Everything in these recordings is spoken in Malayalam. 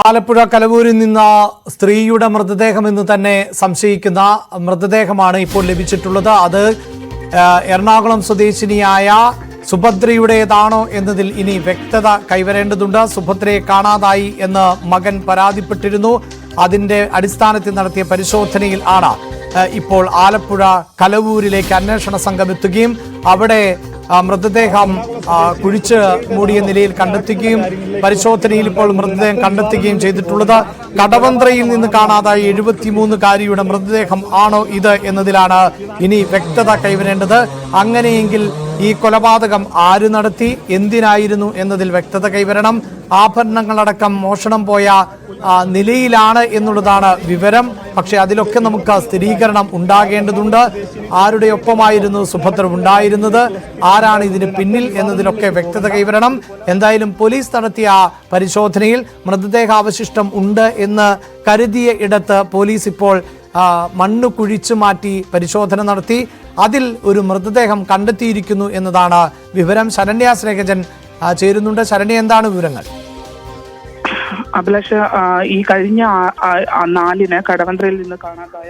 ആലപ്പുഴ കലവൂരിൽ നിന്ന് സ്ത്രീയുടെ മൃതദേഹമെന്ന് തന്നെ സംശയിക്കുന്ന മൃതദേഹമാണ് ഇപ്പോൾ ലഭിച്ചിട്ടുള്ളത്. അത് എറണാകുളം സ്വദേശിനിയായ സുഭദ്രയുടേതാണോ എന്നതിൽ ഇനി വ്യക്തത കൈവരേണ്ടതുണ്ട്. സുഭദ്രയെ കാണാതായി എന്ന് മകൻ പരാതിപ്പെട്ടിരുന്നു. അതിന്റെ അടിസ്ഥാനത്തിൽ നടത്തിയ പരിശോധനയിൽ ആണ് ഇപ്പോൾ ആലപ്പുഴ കലവൂരിലേക്ക് അന്വേഷണ സംഘം എത്തുകയും അവിടെ മൃതദേഹം കുഴിച്ച് മൂടിയ നിലയിൽ കണ്ടെത്തുകയും പരിശോധനയിൽ ഇപ്പോൾ മൃതദേഹം കണ്ടെത്തുകയും ചെയ്തിട്ടുള്ളത്. കടവന്ത്രയിൽ നിന്ന് കാണാതായ 73-കാരിയുടെ മൃതദേഹം ആണോ ഇത് എന്നതിലാണ് ഇനി വ്യക്തത കൈവരേണ്ടത്. അങ്ങനെയെങ്കിൽ ഈ കൊലപാതകം ആര് നടത്തി, എന്തിനായിരുന്നു എന്നതിൽ വ്യക്തത കൈവരണം. ആഭരണങ്ങളടക്കം മോഷണം പോയ നിലയിലാണ് എന്നുള്ളതാണ് വിവരം. പക്ഷെ അതിലൊക്കെ നമുക്ക് സ്ഥിരീകരണം ഉണ്ടാകേണ്ടതുണ്ട്. ആരുടെ ഒപ്പമായിരുന്നു സുഭദ്ര ഉണ്ടായിരുന്നത്, ആരാണ് ഇതിന് പിന്നിൽ എന്നതിലൊക്കെ വ്യക്തത കൈവരണം. എന്തായാലും പോലീസ് നടത്തിയ പരിശോധനയിൽ മൃതദേഹാവശിഷ്ടം ഉണ്ട് എന്ന് കരുതിയ ഇടത്ത് പോലീസ് ഇപ്പോൾ മണ്ണ് കുഴിച്ചു മാറ്റി പരിശോധന നടത്തി. അതിൽ ഒരു മൃതദേഹം കണ്ടെത്തിയിരിക്കുന്നു എന്നതാണ് വിവരം. ശരണ്യ സ്നേഹജൻ ചേരുന്നുണ്ട്. ശരണ്യ, എന്താണ് വിവരങ്ങൾ? അഭിലാഷ്, ഈ കഴിഞ്ഞ 4-ന് കടവന്ത്രയിൽ നിന്ന് കാണാതായ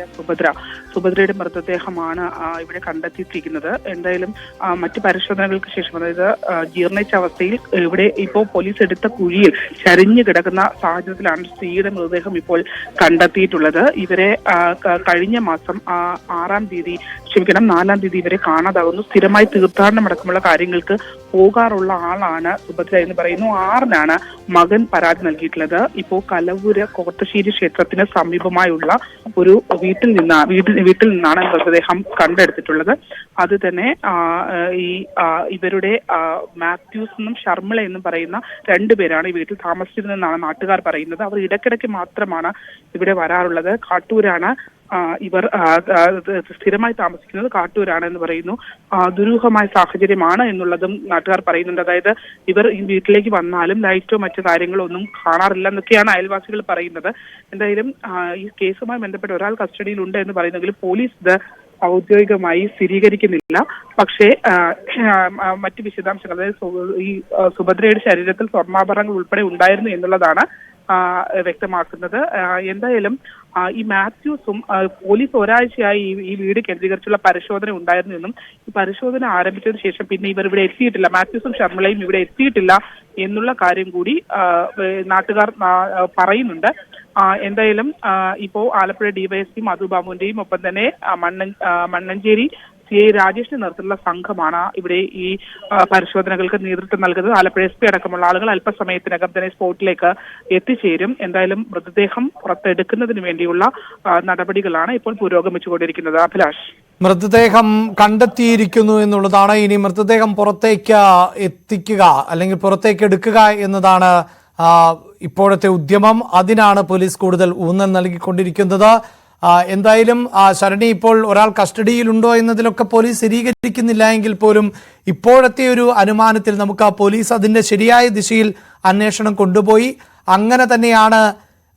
സുഭദ്രയുടെ മൃതദേഹമാണ് ഇവിടെ കണ്ടെത്തിയിരിക്കുന്നത്. എന്തായാലും മറ്റ് പരിശോധനകൾക്ക് ശേഷം, അതായത് ജീർണിച്ച അവസ്ഥയിൽ ഇവിടെ ഇപ്പോൾ പോലീസ് എടുത്ത കുഴിയിൽ ചരിഞ്ഞു കിടക്കുന്ന സാഹചര്യത്തിലാണ് സ്ത്രീയുടെ മൃതദേഹം ഇപ്പോൾ കണ്ടെത്തിയിട്ടുള്ളത്. ഇവരെ കഴിഞ്ഞ മാസം 4-ാം തീയതി ഇവരെ കാണാതാകുന്നു. സ്ഥിരമായി തീർത്ഥാടനം അടക്കമുള്ള കാര്യങ്ങൾക്ക് പോകാറുള്ള ആളാണ് സുഭദ്ര എന്ന് പറയുന്നു. 6-നാണ് മകൻ പരാതി നൽകിയിട്ടുള്ളത്. ഇപ്പോൾ കലവൂര് കോട്ടശ്ശേരി ക്ഷേത്രത്തിന് സമീപമായുള്ള ഒരു വീട്ടിൽ നിന്നാണ് മൃതദേഹം കണ്ടെടുത്തിട്ടുള്ളത്. അത് തന്നെ ഇവരുടെ മാത്യൂസ് എന്നും ഷർമിള എന്നും പറയുന്ന 2 പേരാണ് ഈ വീട്ടിൽ താമസിച്ചിരുന്നതെന്നാണ് നാട്ടുകാർ പറയുന്നത്. അവർ ഇടയ്ക്കിടയ്ക്ക് മാത്രമാണ് ഇവിടെ വരാറുള്ളത്. കാട്ടൂരാണ് ഇവർ സ്ഥിരമായി താമസിക്കുന്നത്, കാട്ടൂരാണ് പറയുന്നു. ദുരൂഹമായ സാഹചര്യമാണ് എന്നുള്ളതും നാട്ടുകാർ പറയുന്നുണ്ട്. അതായത് ഇവർ ഈ വീട്ടിലേക്ക് വന്നാലും ലൈറ്റോ മറ്റു കാര്യങ്ങളോ ഒന്നും കാണാറില്ല എന്നൊക്കെയാണ് അയൽവാസികൾ പറയുന്നത്. എന്തായാലും ഈ കേസുമായി ബന്ധപ്പെട്ട് ഒരാൾ കസ്റ്റഡിയിലുണ്ട് എന്ന് പറയുന്നെങ്കിലും പോലീസ് ഇത് ഔദ്യോഗികമായി സ്ഥിരീകരിക്കുന്നില്ല. പക്ഷേ മറ്റ് വിശദാംശങ്ങൾ, അതായത് ഈ സുഭദ്രയുടെ ശരീരത്തിൽ സ്വർണ്ണാഭരണങ്ങൾ ഉൾപ്പെടെ ഉണ്ടായിരുന്നു എന്നുള്ളതാണ് വ്യക്തമാക്കുന്നത്. എന്തായാലും ഈ മാത്യൂസും പോലീസ് ഒരാഴ്ചയായി ഈ വീട് കേന്ദ്രീകരിച്ചുള്ള പരിശോധന ഉണ്ടായിരുന്നു എന്നും ഈ പരിശോധന ആരംഭിച്ചതിന് ശേഷം പിന്നെ ഇവർ ഇവിടെ എത്തിയിട്ടില്ല, മാത്യൂസും ഷർമിളയും ഇവിടെ എത്തിയിട്ടില്ല എന്നുള്ള കാര്യം കൂടി നാട്ടുകാർ പറയുന്നുണ്ട്. എന്തായാലും ഇപ്പോ ആലപ്പുഴ ഡിവൈഎസ്പി മധുബാബുവിന്റെയും ഒപ്പം തന്നെ മണ്ണഞ്ചേരി CI രാജേഷിന്റെ നേതൃത്വത്തിലുള്ള സംഘമാണ് ഇവിടെ ഈ പരിശോധനകൾക്ക് നേതൃത്വം നൽകുന്നത്. ആലപ്പുഴ SP അടക്കമുള്ള ആളുകൾ അല്പസമയത്തിനകം തന്നെ സ്പോട്ടിലേക്ക് എത്തിച്ചേരും. എന്തായാലും മൃതദേഹം പുറത്തെടുക്കുന്നതിന് വേണ്ടിയുള്ള നടപടികളാണ് ഇപ്പോൾ പുരോഗമിച്ചുകൊണ്ടിരിക്കുന്നത്. അഭിലാഷ്, മൃതദേഹം കണ്ടെത്തിയിരിക്കുന്നു എന്നുള്ളതാണ്. ഇനി മൃതദേഹം പുറത്തേക്ക് എത്തിക്കുക അല്ലെങ്കിൽ പുറത്തേക്ക് എടുക്കുക എന്നതാണ് ഇപ്പോഴത്തെ ഉദ്യമം. അതിനാണ് പോലീസ് കൂടുതൽ ഊന്നൽ നൽകിക്കൊണ്ടിരിക്കുന്നത്. എന്തായാലും ശരണി, ഇപ്പോൾ ഒരാൾ കസ്റ്റഡിയിലുണ്ടോ എന്നതിലൊക്കെ പോലീസ് സ്ഥിരീകരിക്കുന്നില്ല എങ്കിൽ പോലും ഇപ്പോഴത്തെ ഒരു അനുമാനത്തിൽ നമുക്ക് പോലീസ് അതിൻ്റെ ശരിയായ ദിശയിൽ അന്വേഷണം കൊണ്ടുപോയി അങ്ങനെ തന്നെയാണ്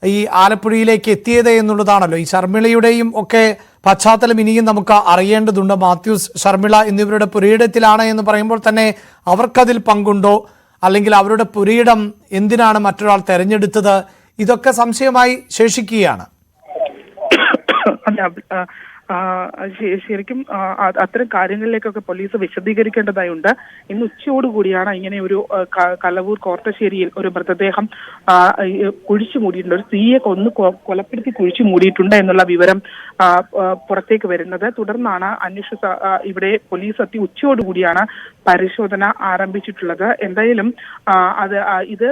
ഈ ആലപ്പുഴയിലേക്ക് എത്തിയത് എന്നുള്ളതാണല്ലോ. ഈ ഷർമിളയുടെയും ഒക്കെ പശ്ചാത്തലം ഇനിയും നമുക്ക് അറിയേണ്ടതുണ്ട്. മാത്യൂസ്, ഷർമിള എന്നിവരുടെ പുരയിടത്തിലാണ് എന്ന് പറയുമ്പോൾ തന്നെ അവർക്കതിൽ പങ്കുണ്ടോ, അല്ലെങ്കിൽ അവരുടെ പുരയിടം എന്തിനാണ് മറ്റൊരാൾ തെരഞ്ഞെടുത്തത്, ഇതൊക്കെ സംശയമായി ശേഷിക്കുകയാണ്. ശരിക്കും അത്തരം കാര്യങ്ങളിലേക്കൊക്കെ പോലീസ് വിശദീകരിക്കേണ്ടതായുണ്ട്. ഇന്ന് ഉച്ചയോടുകൂടിയാണ് ഇങ്ങനെ ഒരു കലവൂർ കോർട്ടശ്ശേരിയിൽ ഒരു മൃതദേഹം കുഴിച്ചു മൂടിയിട്ടുണ്ട്, ഒരു സ്ത്രീയെ കൊലപ്പെടുത്തി കുഴിച്ചു മൂടിയിട്ടുണ്ട് എന്നുള്ള വിവരം പുറത്തേക്ക് വരുന്നത്. തുടർന്നാണ് ഇവിടെ പോലീസ് എത്തി ഉച്ചയോടുകൂടിയാണ് പരിശോധന ആരംഭിച്ചിട്ടുള്ളത്. എന്തായാലും ഇത്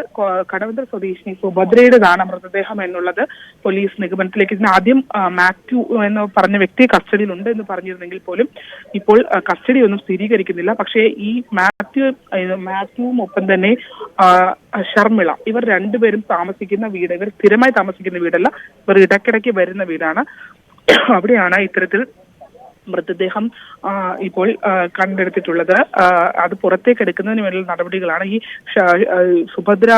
കടവന്ത്ര സ്വദേശിനി സുഭദ്രയുടേതാണ് മൃതദേഹം എന്നുള്ളത് പോലീസ് നിഗമനത്തിലേക്ക്. ആദ്യം മാത്യു എന്ന് പറഞ്ഞ വ്യക്തി കസ്റ്റഡിയിലുണ്ട് എന്ന് പറഞ്ഞിരുന്നെങ്കിൽ പോലും ഇപ്പോൾ കസ്റ്റഡി ഒന്നും സ്ഥിരീകരിക്കുന്നില്ല. പക്ഷേ ഈ മാത്യുവും ഒപ്പം തന്നെ ഷർമിള, ഇവർ 2 പേരും താമസിക്കുന്ന വീട്, ഇവർ സ്ഥിരമായി താമസിക്കുന്ന വീടല്ല, ഇവർ ഇടയ്ക്കിടയ്ക്ക് വരുന്ന വീടാണ്. അവിടെയാണ് ഇത്തരത്തിൽ മൃതദേഹം ഇപ്പോൾ കണ്ടെടുത്തിട്ടുള്ളത്. അത് പുറത്തേക്ക് എടുക്കുന്നതിന് വേണ്ടിയുള്ള നടപടികളാണ്. ഈ സുഭദ്ര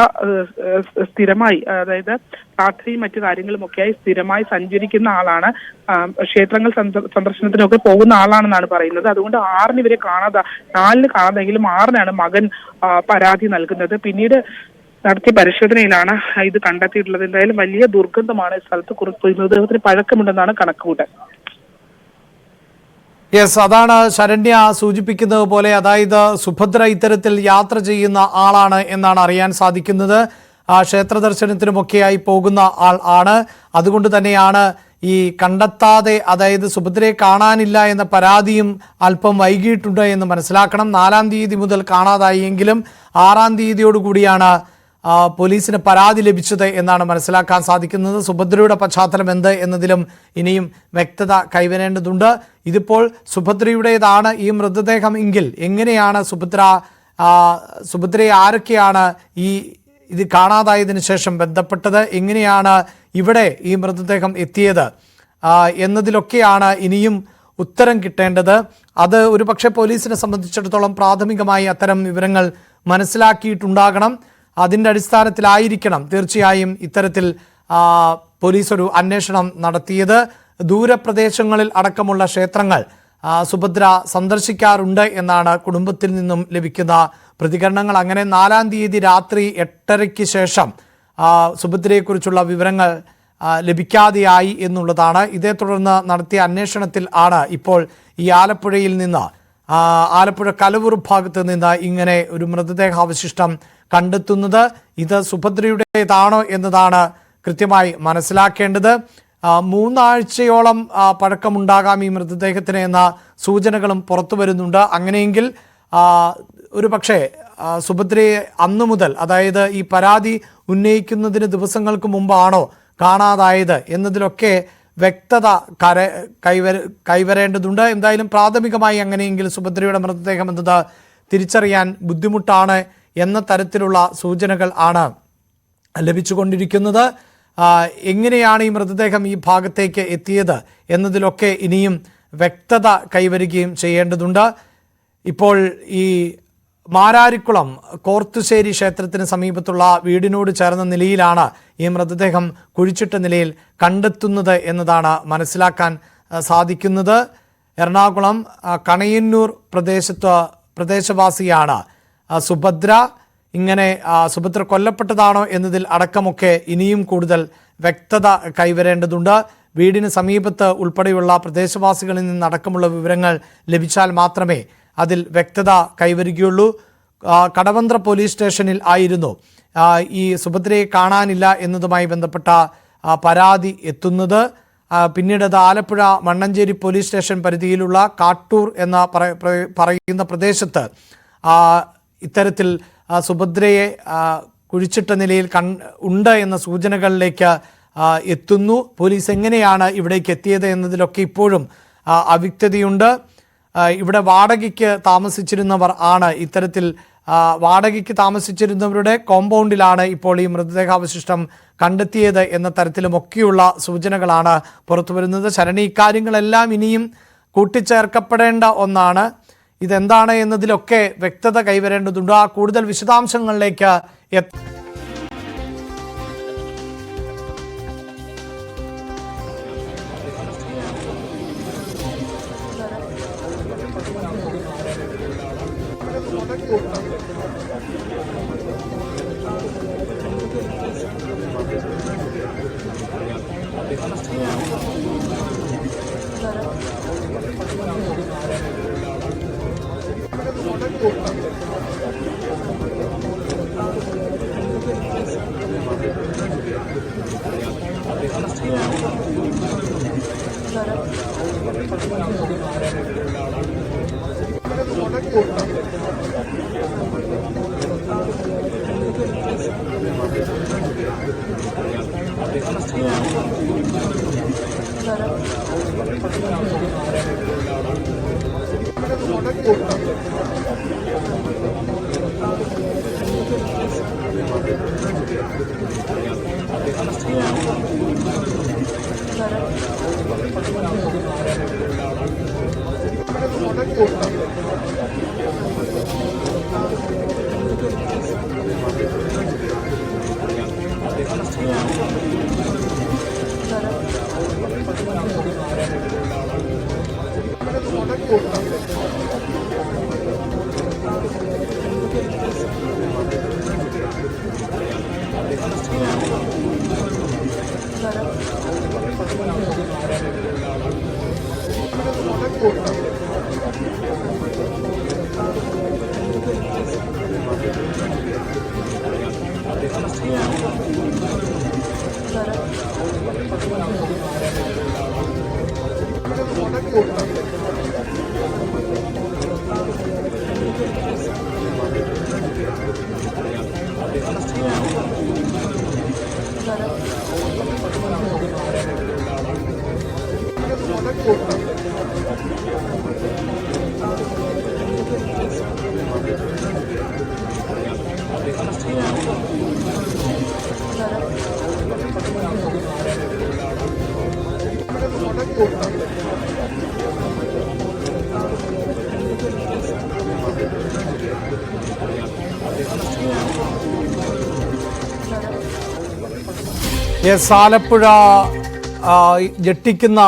സ്ഥിരമായി, അതായത് പ്രാർത്ഥനയും മറ്റു കാര്യങ്ങളും ഒക്കെയായി സ്ഥിരമായി സഞ്ചരിക്കുന്ന ആളാണ്. ക്ഷേത്രങ്ങൾ സന്ദർശനത്തിനൊക്കെ പോകുന്ന ആളാണെന്നാണ് പറയുന്നത്. അതുകൊണ്ട് 4-ന് കാണാതെങ്കിലും 6-നാണ് മകൻ പരാതി നൽകുന്നത്. പിന്നീട് നടത്തിയ പരിശോധനയിലാണ് ഇത് കണ്ടെത്തിയിട്ടുള്ളത്. എന്തായാലും വലിയ ദുർഗന്ധമാണ് ഈ സ്ഥലത്ത്. മൃതദേഹത്തിന് പഴക്കമുണ്ടെന്നാണ് കണക്കുകൂട്ടൽ. യെസ്, അതാണ് ശരണ്യ സൂചിപ്പിക്കുന്നത് പോലെ, അതായത് സുഭദ്ര ഇത്തരത്തിൽ യാത്ര ചെയ്യുന്ന ആളാണ് എന്നാണ് അറിയാൻ സാധിക്കുന്നത്. ക്ഷേത്ര ദർശനത്തിനുമൊക്കെയായി പോകുന്ന ആൾ ആണ്. അതുകൊണ്ട് തന്നെയാണ് ഈ കണ്ടെത്താതെ, അതായത് സുഭദ്രയെ കാണാനില്ല എന്ന പരാതിയും അല്പം വൈകിട്ടുണ്ട് എന്ന് മനസ്സിലാക്കണം. 4-ാം തീയതി മുതൽ കാണാതായി എങ്കിലും 6-ാം തീയതിയോടുകൂടിയാണ് പോലീസിന് പരാതി ലഭിച്ചത് എന്നാണ് മനസ്സിലാക്കാൻ സാധിക്കുന്നത്. സുഭദ്രയുടെ പശ്ചാത്തലം എന്ത് എന്നതിലും ഇനിയും വ്യക്തത കൈവരേണ്ടതുണ്ട്. ഇതിപ്പോൾ സുഭദ്രയുടേതാണ് ഈ മൃതദേഹം എങ്കിൽ എങ്ങനെയാണ് സുഭദ്രയെ ആരൊക്കെയാണ് ഇത് കാണാതായതിനു ശേഷം ബന്ധപ്പെട്ടത്, എങ്ങനെയാണ് ഇവിടെ ഈ മൃതദേഹം എത്തിയത് എന്നതിലൊക്കെയാണ് ഇനിയും ഉത്തരം കിട്ടേണ്ടത്. അത് ഒരുപക്ഷെ പോലീസിനെ സംബന്ധിച്ചിടത്തോളം പ്രാഥമികമായി അത്തരം വിവരങ്ങൾ മനസ്സിലാക്കിയിട്ടുണ്ടാകണം. അതിൻ്റെ അടിസ്ഥാനത്തിലായിരിക്കണം തീർച്ചയായും ഇത്തരത്തിൽ പോലീസ് ഒരു അന്വേഷണം നടത്തിയത്. ദൂരപ്രദേശങ്ങളിൽ അടക്കമുള്ള ക്ഷേത്രങ്ങൾ സുഭദ്ര സന്ദർശിക്കാറുണ്ട് എന്നാണ് കുടുംബത്തിൽ നിന്നും ലഭിക്കുന്ന പ്രതികരണങ്ങൾ. അങ്ങനെ 4-ാം തീയതി രാത്രി 8:30-ക്ക് ശേഷം സുഭദ്രയെക്കുറിച്ചുള്ള വിവരങ്ങൾ ലഭിക്കാതെയായി എന്നുള്ളതാണ്. ഇതേ തുടർന്ന് നടത്തിയ അന്വേഷണത്തിൽ ആണ് ഇപ്പോൾ ഈ ആലപ്പുഴയിൽ നിന്ന്, ആലപ്പുഴ കലവൂർ ഭാഗത്ത് നിന്ന് ഇങ്ങനെ ഒരു മൃതദേഹാവശിഷ്ടം കണ്ടെത്തുന്നത്. ഇത് സുഭദ്രയുടേതാണോ എന്നതാണ് കൃത്യമായി മനസ്സിലാക്കേണ്ടത്. 3 ആഴ്ചയോളം പഴക്കമുണ്ടാകാം ഈ മൃതദേഹത്തിന് എന്ന സൂചനകളും പുറത്തു വരുന്നുണ്ട്. അങ്ങനെയെങ്കിൽ ഒരു പക്ഷേ സുഭദ്രയെ അന്നു മുതൽ, അതായത് ഈ പരാതി ഉന്നയിക്കുന്നതിന് ദിവസങ്ങൾക്ക് മുമ്പാണോ കാണാതായത് എന്നതിലൊക്കെ വ്യക്തത കൈവരേണ്ടതുണ്ട്. എന്തായാലും പ്രാഥമികമായി അങ്ങനെയെങ്കിൽ സുഭദ്രയുടെ മൃതദേഹം എന്നത് തിരിച്ചറിയാൻ ബുദ്ധിമുട്ടാണ് എന്ന തരത്തിലുള്ള സൂചനകൾ ആണ് ലഭിച്ചുകൊണ്ടിരിക്കുന്നത്. എങ്ങനെയാണ് ഈ മൃതദേഹം ഈ ഭാഗത്തേക്ക് എത്തിയത് എന്നതിലൊക്കെ ഇനിയും വ്യക്തത കൈവരികയും ചെയ്യേണ്ടതുണ്ട്. ഇപ്പോൾ ഈ മാരാരിക്കുളം കോർത്തുശ്ശേരി ക്ഷേത്രത്തിന് സമീപത്തുള്ള വീടിനോട് ചേർന്ന നിലയിലാണ് ഈ മൃതദേഹം കുഴിച്ചിട്ട നിലയിൽ കണ്ടെത്തുന്നത് എന്നതാണ് മനസ്സിലാക്കാൻ സാധിക്കുന്നത്. എറണാകുളം കണയന്നൂർ പ്രദേശവാസിയാണ് സുഭദ്ര. ഇങ്ങനെ സുഭദ്ര കൊല്ലപ്പെട്ടതാണോ എന്നതിൽ അടക്കമൊക്കെ ഇനിയും കൂടുതൽ വ്യക്തത കൈവരേണ്ടതുണ്ട്. വീടിന് സമീപത്ത് ഉൾപ്പെടെയുള്ള പ്രദേശവാസികളിൽ നിന്നടക്കമുള്ള വിവരങ്ങൾ ലഭിച്ചാൽ മാത്രമേ അതിൽ വ്യക്തത കൈവരികയുള്ളൂ. കടവന്ത്ര പോലീസ് സ്റ്റേഷനിൽ ആയിരുന്നു ഈ സുഭദ്രയെ കാണാനില്ല എന്നതുമായി ബന്ധപ്പെട്ട പരാതി എത്തുന്നത്. പിന്നീട് അത് ആലപ്പുഴ മണ്ണഞ്ചേരി പോലീസ് സ്റ്റേഷൻ പരിധിയിലുള്ള കാട്ടൂർ എന്ന പറയുന്ന പ്രദേശത്ത് ഇത്തരത്തിൽ സുഭദ്രയെ കുഴിച്ചിട്ട നിലയിൽ ഉണ്ട് എന്ന സൂചനകളിലേക്ക് എത്തുന്നു. പോലീസ് എങ്ങനെയാണ് ഇവിടേക്ക് എത്തിയത് എന്നതിലൊക്കെ ഇപ്പോഴും അവ്യക്തതയുണ്ട്. ഇവിടെ വാടകയ്ക്ക് താമസിച്ചിരുന്നവർ ആണ് ഇത്തരത്തിൽ വാടകയ്ക്ക് താമസിച്ചിരുന്നവരുടെ കോമ്പൗണ്ടിലാണ് ഇപ്പോൾ ഈ മൃതദേഹാവശിഷ്ടം കണ്ടെത്തിയത് എന്ന തരത്തിലുമൊക്കെയുള്ള സൂചനകളാണ് പുറത്തു വരുന്നത്. ശരണി, ഇക്കാര്യങ്ങളെല്ലാം ഇനിയും കൂട്ടിച്ചേർക്കപ്പെടേണ്ട ഒന്നാണ്. ഇതെന്താണ് എന്നതിലൊക്കെ വ്യക്തത കൈവരേണ്ടതുണ്ട്. ആ കൂടുതൽ വിശദാംശങ്ങളിലേക്ക് യെസ്, ആലപ്പുഴ ഞെട്ടിക്കുന്ന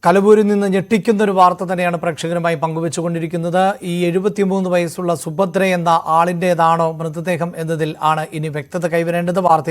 കലബൂരിൽ നിന്ന് ഞെട്ടിക്കുന്ന ഒരു വാർത്ത തന്നെയാണ് പ്രേക്ഷകരുമായി പങ്കുവെച്ചുകൊണ്ടിരിക്കുന്നത്. ഈ 73 വയസ്സുള്ള സുഭദ്ര എന്ന ആളിൻ്റെതാണോ മൃതദേഹം എന്നതിൽ ആണ് ഇനി വ്യക്തത കൈവരേണ്ടത്. വാർത്ത